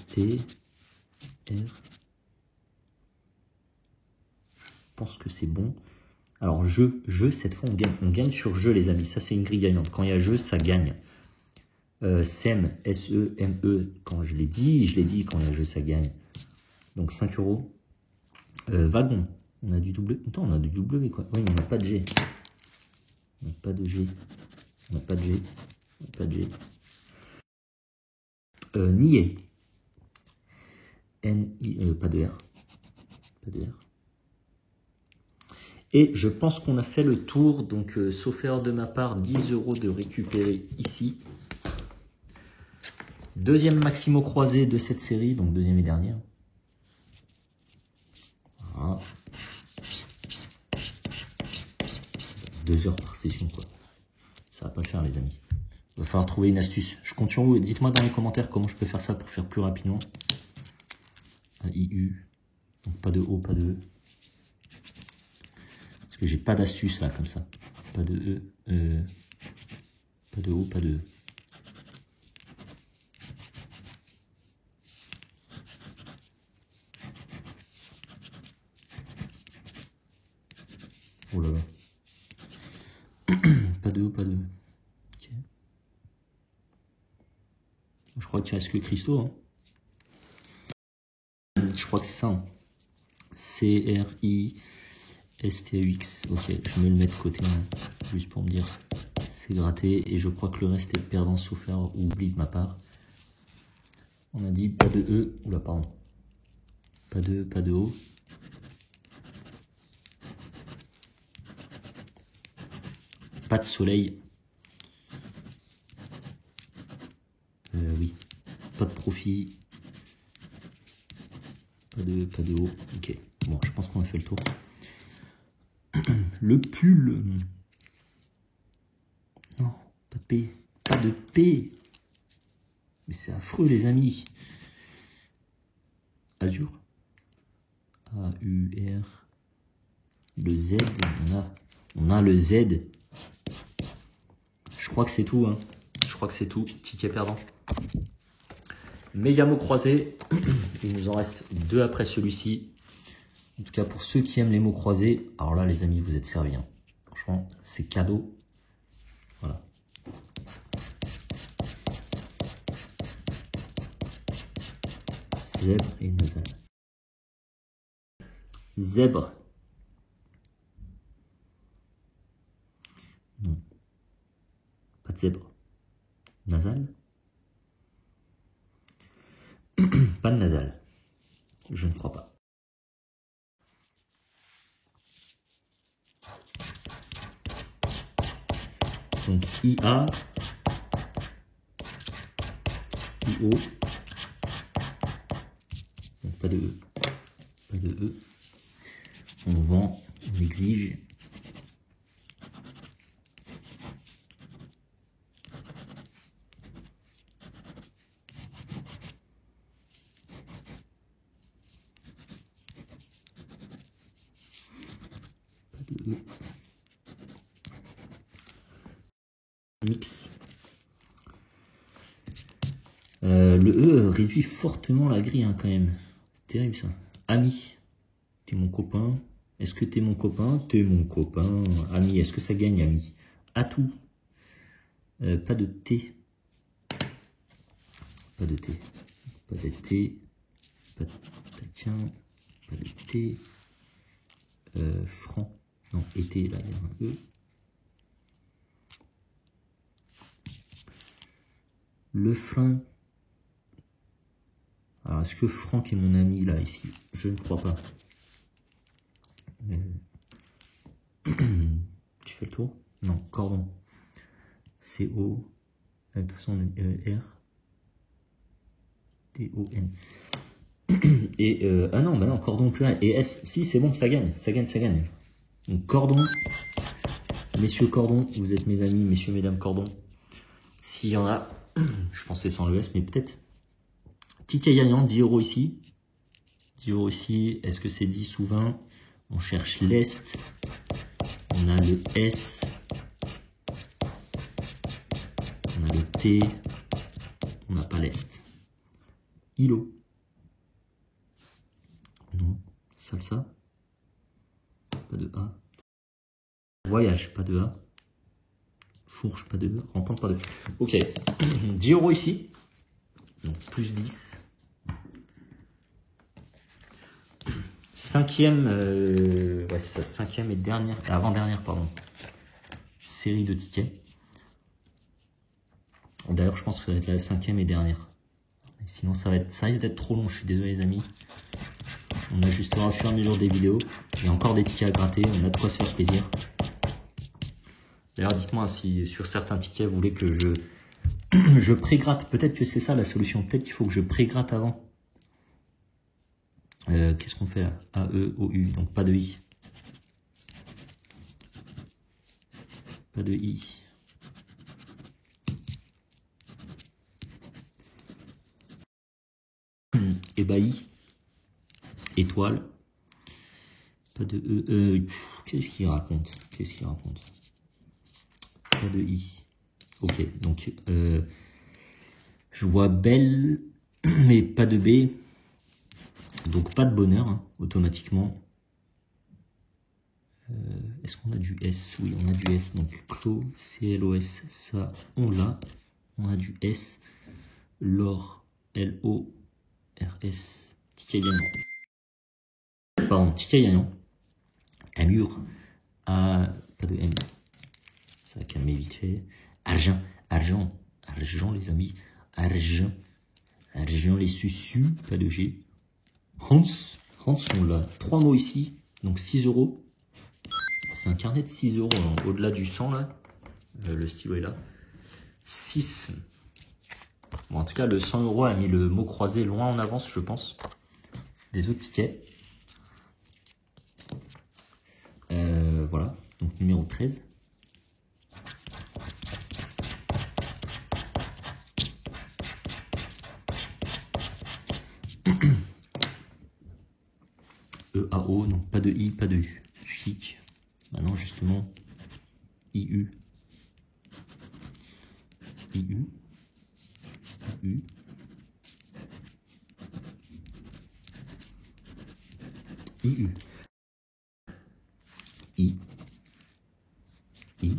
T. R. Je pense que c'est bon. Alors, jeu, cette fois, on gagne sur jeu, les amis. Ça, c'est une grille gagnante. Quand il y a jeu, ça gagne. SEM, S-E-M-E, quand je l'ai dit, quand il y a jeu, ça gagne. Donc, 5 €. Wagon. On a du W. Attends, on a du W, quoi. Oui, mais on n'a pas de G. On n'a pas de G. On n'a pas de G. On n'a pas de G. Nier. N-I, pas de R. Pas de R. Et je pense qu'on a fait le tour, donc sauf erreur de ma part, 10 € de récupérer ici. Deuxième Maximo croisé de cette série, donc deuxième et dernière. Voilà. 2 heures par session, quoi. Ça va pas le faire, les amis. Il va falloir trouver une astuce. Je compte sur vous. Dites-moi dans les commentaires comment je peux faire ça pour faire plus rapidement. IU. Donc pas de O, pas de E. Parce que j'ai pas d'astuce là, comme ça. Pas de E, pas de O, pas de E. Oh là là. Pas de E, pas de E. Okay. Je crois qu'il reste que Christo. Hein. Je crois que c'est ça. Hein. C-R-I-S-T-E-X. Ok, je vais le mettre de côté. Hein, juste pour me dire c'est gratté. Et je crois que le reste est perdant sauf erreur ou oubli de ma part. On a dit pas de E. Oula, pardon. Pas de E, pas de O. Pas de soleil. Oui. Pas de profit. Pas de haut. Ok. Bon, je pense qu'on a fait le tour. Le pull. Non, pas de P. Pas de P. Mais c'est affreux, les amis. Azur. A-U-R. Le Z. On a le Z. Je crois que c'est tout. Hein. Je crois que c'est tout. Ticket perdant. Méga mots croisés. Il nous en reste 2 après celui-ci. En tout cas, pour ceux qui aiment les mots croisés, alors là, les amis, vous êtes servis. Hein. Franchement, c'est cadeau. Voilà. Zèbre et nasal. Zèbre. Non. Pas de zèbre. Nasal. Pas de nasal. Je ne crois pas. Donc IA, IO, donc pas de E, pas de E. On vend, on exige. Pas de E. Mix. Le E réduit fortement la grille hein, quand même. C'est terrible ça. Ami, t'es mon copain. Est-ce que t'es mon copain? T'es mon copain. Ami, est-ce que ça gagne ami? Atout. Pas de T. Pas de T. Pas de T. Pas de tiens. Pas de T. Franc. Non, été, là, il y a un E. Le frein. Alors, est-ce que Franck est mon ami, là, ici? Je ne crois pas. Tu fais le tour? Non, cordon. C-O. De toute façon, R. T-O-N. Et, ah non, bah non, cordon plus rien. Et S, si, c'est bon, ça gagne, ça gagne, ça gagne. Donc, cordon. Messieurs cordon, vous êtes mes amis, messieurs, mesdames cordon. S'il y en a, je pensais sans le S, mais peut-être. Ticket gagnant, 10 € ici. 10 € ici. Est-ce que c'est 10 ou 20? On cherche l'Est. On a le S. On a le T. On n'a pas l'Est. Îlot. Non. Salsa. Pas de A. Voyage, pas de A. Fourche, pas de E. Rencontre, pas de E. Ok. 10 € ici. Donc plus 10. Cinquième, ouais, c'est ça, cinquième et dernière, avant-dernière, pardon, série de tickets. D'ailleurs, je pense que ça va être la cinquième et dernière. Sinon, ça risque d'être trop long, je suis désolé les amis. On ajustera au fur et à mesure des vidéos. Il y a encore des tickets à gratter, on a de quoi se faire plaisir. D'ailleurs, dites-moi si sur certains tickets, vous voulez que je pré-gratte. Peut-être que c'est ça la solution, peut-être qu'il faut que je pré-gratte avant. Qu'est-ce qu'on fait là? A, E, O, U, donc pas de I. Pas de I. Ébahi. Étoile. Pas de E. Qu'est-ce qu'il raconte? Qu'est-ce qu'il raconte? Pas de I. Ok, donc je vois belle, mais pas de B. Donc pas de bonheur, hein, automatiquement. Est-ce qu'on a du S? Oui, on a du S. Donc Clos, C-L-O-S, ça, on l'a. On a du S. L'or, L-O-R-S. Ticket gagnant. Pardon, ticket gagnant. Amur. A, pas de M. Ça va calmer vite fait. Argent, argent, argent les amis. Argent. Argent les susus, pas de G. Hans, Hans on l'a. 3 mots ici, donc 6 €. C'est un carnet de 6 €, hein, au-delà du 100 là. Le stylo est là. 6. Bon, en tout cas, le 100 € a mis le mot croisé loin en avance, je pense, des autres tickets. Voilà, donc numéro 13. E-A-O, donc pas de I, pas de U. Chic. Maintenant, justement, I-U. I-U. I-U. I-U. I. I.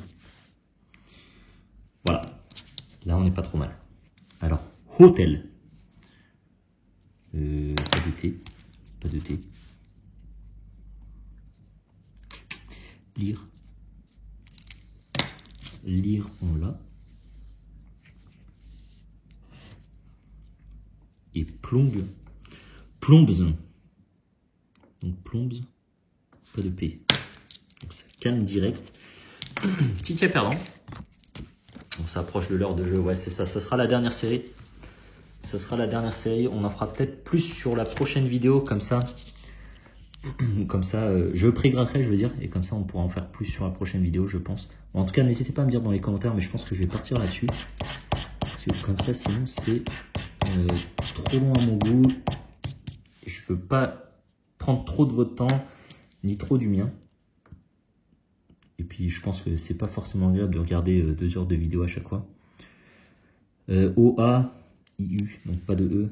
Voilà. Là, on n'est pas trop mal. Alors, hôtel. Pas de T. Pas de T. Lire. Lire, on l'a. Et plombe. Plombes. Donc plombes, pas de P. Donc ça calme direct. Ticket perdant. On s'approche de l'heure de jeu. Ouais, c'est ça. Ça sera la dernière série. Ça sera la dernière série. On en fera peut-être plus sur la prochaine vidéo. Comme ça, je prégraferai, je veux dire. Et comme ça, on pourra en faire plus sur la prochaine vidéo, je pense. Bon, en tout cas, n'hésitez pas à me dire dans les commentaires. Mais je pense que je vais partir là-dessus. Parce que comme ça, sinon, c'est trop long à mon goût. Je veux pas prendre trop de votre temps, ni trop du mien. Et puis, je pense que c'est pas forcément agréable de regarder 2 heures de vidéo à chaque fois. O-A, I-U, donc pas de E.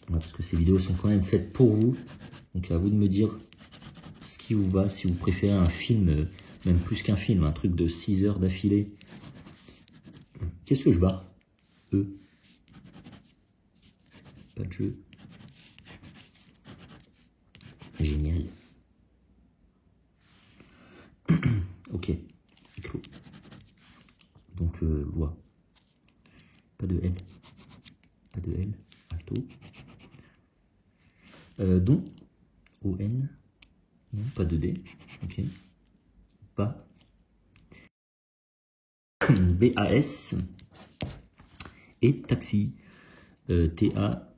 Ouais, parce que ces vidéos sont quand même faites pour vous. Donc, à vous de me dire ce qui vous va. Si vous préférez un film, même plus qu'un film, un truc de 6 heures d'affilée. Qu'est-ce que je barre? E. Pas de jeu. Génial. Ok. Clos. Donc, loi. Pas de L. Pas de L. Alto. Don. O-N. Non, pas de D. Ok. Pas. B-A-S. Et taxi. T-A.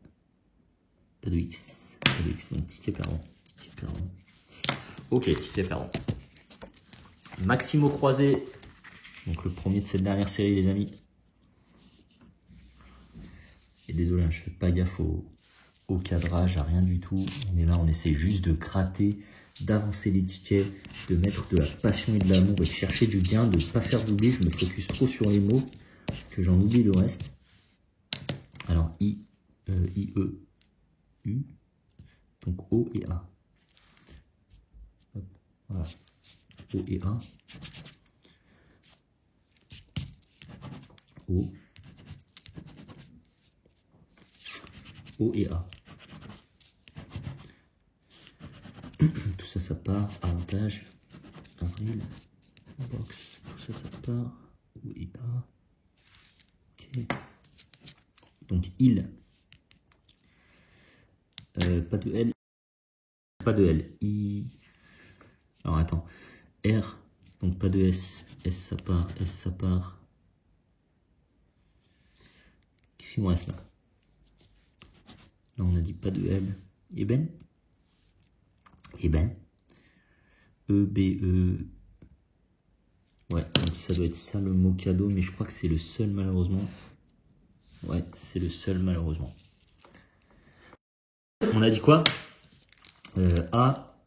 Pas de X. Pas de X. Donc, ticket perdant. Ticket perdant. Ok, ticket perdant. Maximo croisé. Donc, le premier de cette dernière série, les amis. Et désolé, hein, je fais pas gaffe au cadrage, à rien du tout. On est là, on essaie juste de gratter, d'avancer les tickets, de mettre de la passion et de l'amour et de chercher du bien, de ne pas faire d'oubli. Je me focus trop sur les mots que j'en oublie le reste. Alors, I, E, U, donc O et A. Hop, voilà, O et A. O. O et A. Tout ça, ça part. Avantage. Avril. Box. Tout ça, ça part. O et A. Ok. Donc, il. Pas de L. Pas de L. I. Alors, attends. R. Donc, pas de S. S, ça part. S, ça part. Qu'est-ce qu'il me reste là? Là, on a dit pas de L. Eben. Eben. E, B, E. Ouais, donc ça doit être ça le mot cadeau, mais je crois que c'est le seul malheureusement. Ouais, c'est le seul malheureusement. On a dit quoi? A.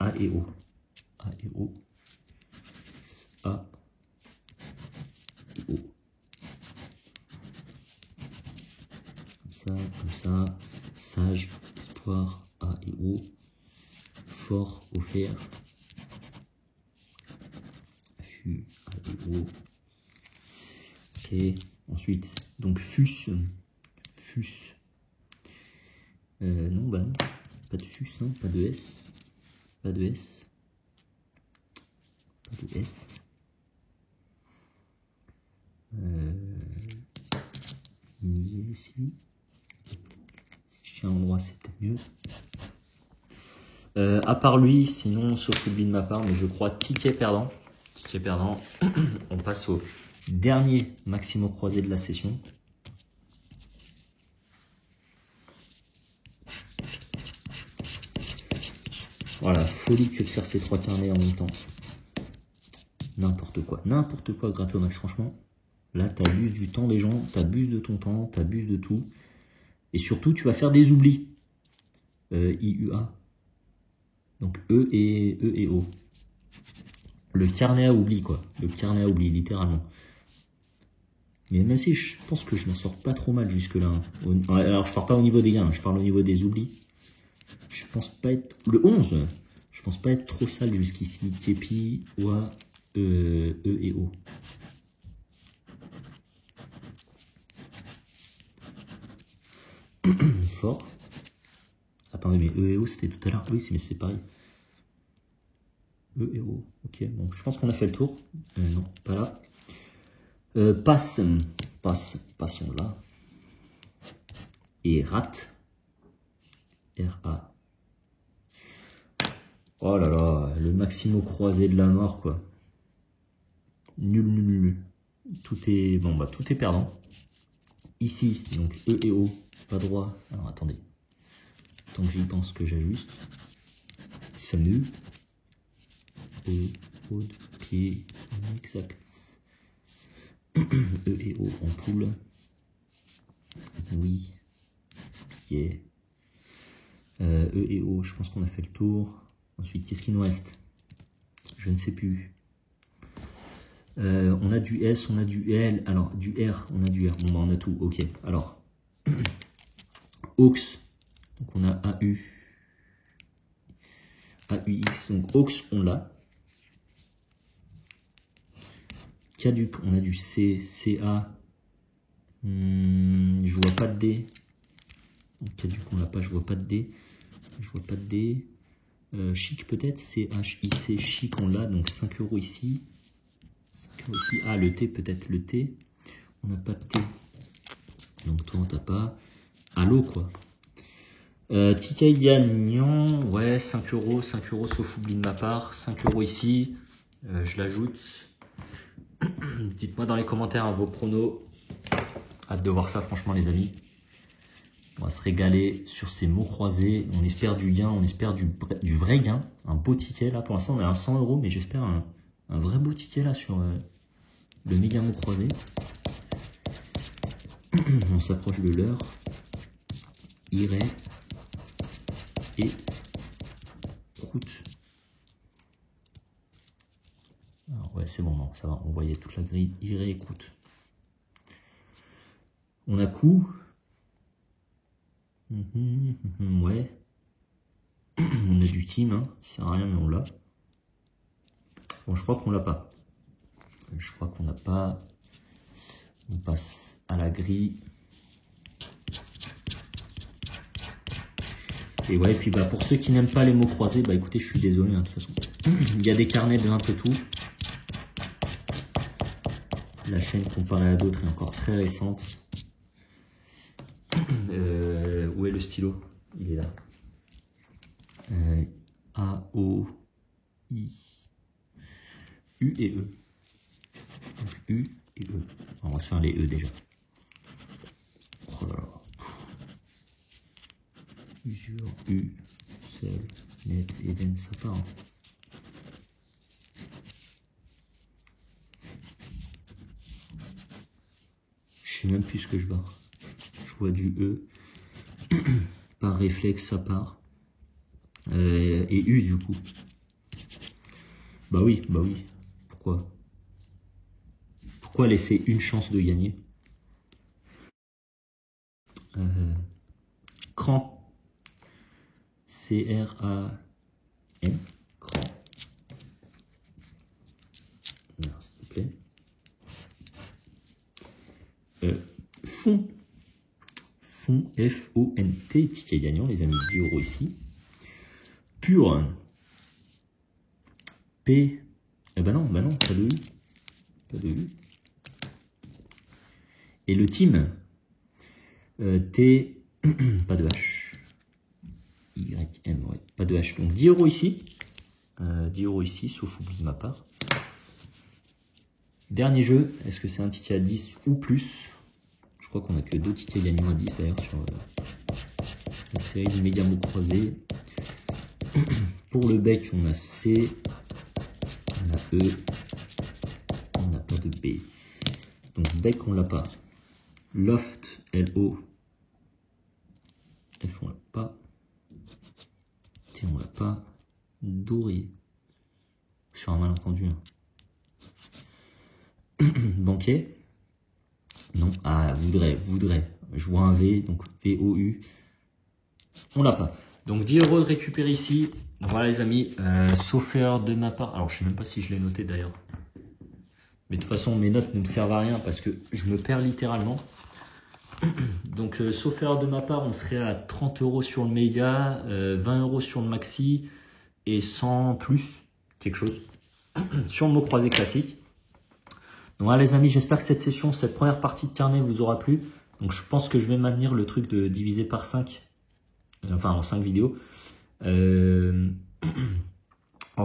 A et O. A et O. A et O. Comme ça. Sage, espoir, A et O. Fort, offert. Affût, A et O. Ok. Ensuite, donc fus. Fus. Non, bah non. Pas de fus, hein, pas de S. Pas de S. Pas de S. Ici. Si je tiens en droit, c'est peut-être mieux. À part lui, sinon, sauf oubli de ma part, mais je crois ticket perdant. Ticket perdant. On passe au dernier Maximo croisé de la session. Voilà, folie que de faire ces 3 carnets en même temps. N'importe quoi Gratomax, franchement. Là, t'abuses du temps des gens, t'abuses de ton temps, t'abuses de tout. Et surtout, tu vas faire des oublis. IUA. Donc E et O. Le carnet à oubli, quoi. Le carnet à oubli, littéralement. Mais même si je pense que je m'en sors pas trop mal jusque-là. Hein. Alors, je parle pas au niveau des gains, hein, je parle au niveau des oublis. Je pense pas être... Le 11, je pense pas être trop sale jusqu'ici. Képi, Oa, E et O. Fort. Attendez, mais E et O, c'était tout à l'heure. Oui, mais c'est pareil. E et O. Ok, bon, je pense qu'on a fait le tour. Non, pas là. Passons là. Et rate. R-A. Oh là là, le Maximo croisé de la mort, quoi. Nul. Tout est... Bon, bah, tout est perdant. Ici, donc E et O, pas droit. Alors, attendez. Tant que j'y pense que j'ajuste. Fameux. E, O, pied, exact. E et O en poule. Oui. Pied. E et O, je pense qu'on a fait le tour. Ensuite, qu'est-ce qu'il nous reste? Je ne sais plus. On a du S, on a du L. Alors, du R, on a du R. Bon, bah, on a tout. Ok. Alors, AUX. Donc, on a AU. AUX. Donc, AUX, on l'a. Caduc, on a du C, CA. Je vois pas de D. Donc, caduc, on l'a pas. Je vois pas de D. Je vois pas de D. Chic peut-être, CHIC, chic on l'a, donc 5 € ici. 5 € ici. Ah, le T peut-être, le T. On n'a pas de T. Donc toi on t'a pas. Allo quoi. Ticket gagnant, ouais, 5 €, 5 € sauf oubli de ma part. 5 € ici, je l'ajoute. Dites-moi dans les commentaires hein, vos pronos. Hâte de voir ça franchement les amis. On va se régaler sur ces mots croisés. On espère du gain, on espère du vrai gain. Un beau ticket là. Pour l'instant, on est à 100 €, mais j'espère un vrai beau ticket là sur le méga mot croisé. On s'approche de l'heure. Irait et croûte. Alors ouais, c'est bon, non, ça va. On voyait toute la grille. Irait et croûte. On a coup. Ouais. On a du team, hein. Ça sert à rien, mais on l'a. Bon, je crois qu'on l'a pas. Je crois qu'on n'a pas. On passe à la grille. Et ouais, puis bah pour ceux qui n'aiment pas les mots croisés, bah écoutez, je suis désolé, hein, de toute façon. Il y a des carnets de un peu tout. La chaîne comparée à d'autres est encore très récente. Où est le stylo? Il est là. A, O, I, U et E. Donc U et E. On va se faire les E déjà. Oh là là. Usure, U, seul, net, Eden, ça part. Hein. Je sais même plus ce que je barre. Je vois du E. Par réflexe, ça part. et U du coup. Bah oui. Pourquoi laisser une chance de gagner? Cran. C-R-A-N. Cran. Non, s'il te plaît. Fond. Fond, F-O-N-T, ticket gagnant, les amis, 10 € ici. Pur. P. Eh ben non, pas de U. Pas de U. Et le team. T. Pas de H. Y-M, ouais, pas de H. Donc 10 € ici. 10 € ici, sauf oubli de ma part. Dernier jeu, est-ce que c'est un ticket à 10 ou plus? Je crois qu'on a que 2 tickets gagnants à 10 d'ailleurs sur la série du méga mot croisé. Pour le bec, on a C, on a E, on n'a pas de B. Donc bec, on l'a pas. Loft, L-O, F, on l'a pas. T, on l'a pas. Doré, sur un malentendu. Banquet. Non, ah, voudrait. Je vois un V, donc V-O-U. On l'a pas. Donc 10 € de récupérer ici. Voilà les amis, sauf erreur de ma part. Alors je sais même pas si je l'ai noté d'ailleurs. Mais de toute façon mes notes ne me servent à rien parce que je me perds littéralement. Donc sauf erreur de ma part, on serait à 30 € sur le méga, 20 € sur le maxi et 100 plus quelque chose sur le mot croisé classique. Donc voilà les amis, j'espère que cette session, cette première partie de carnet vous aura plu. Donc je pense que je vais maintenir le truc de diviser par 5, enfin en 5 vidéos. Alors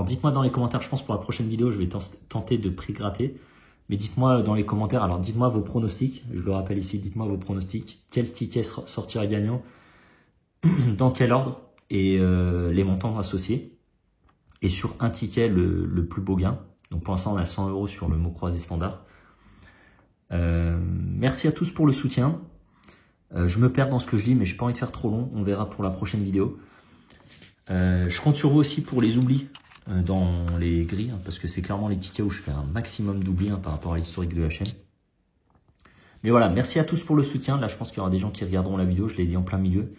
dites-moi dans les commentaires, je pense pour la prochaine vidéo, je vais tenter de pré-gratter. Mais dites-moi dans les commentaires, alors dites-moi vos pronostics, je le rappelle ici, dites-moi vos pronostics, quel ticket sortira gagnant, dans quel ordre, et les montants associés. Et sur un ticket, le plus beau gain. Donc pour l'instant, on a 100 € sur le mot croisé standard. Merci à tous pour le soutien. Je me perds dans ce que je dis, mais j'ai pas envie de faire trop long. On verra pour la prochaine vidéo. Je compte sur vous aussi pour les oublis dans les grilles, hein, parce que c'est clairement les tickets où je fais un maximum d'oublis par rapport à l'historique de la chaîne. Mais voilà, merci à tous pour le soutien. Là, je pense qu'il y aura des gens qui regarderont la vidéo, je l'ai dit en plein milieu.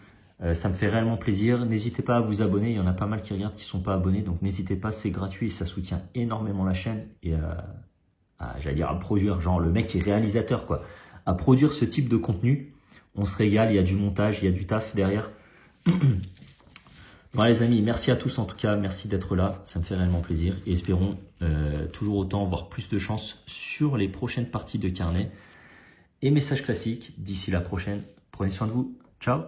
Ça me fait réellement plaisir. N'hésitez pas à vous abonner. Il y en a pas mal qui regardent qui ne sont pas abonnés. Donc n'hésitez pas, c'est gratuit et ça soutient énormément la chaîne. Et j'allais dire à produire, genre le mec est réalisateur quoi. À produire ce type de contenu, on se régale, il y a du montage, il y a du taf derrière. Voilà les amis, merci à tous en tout cas, merci d'être là, ça me fait réellement plaisir. Et espérons toujours autant, voire plus de chance sur les prochaines parties de carnet. Et message classique, d'ici la prochaine, prenez soin de vous, ciao.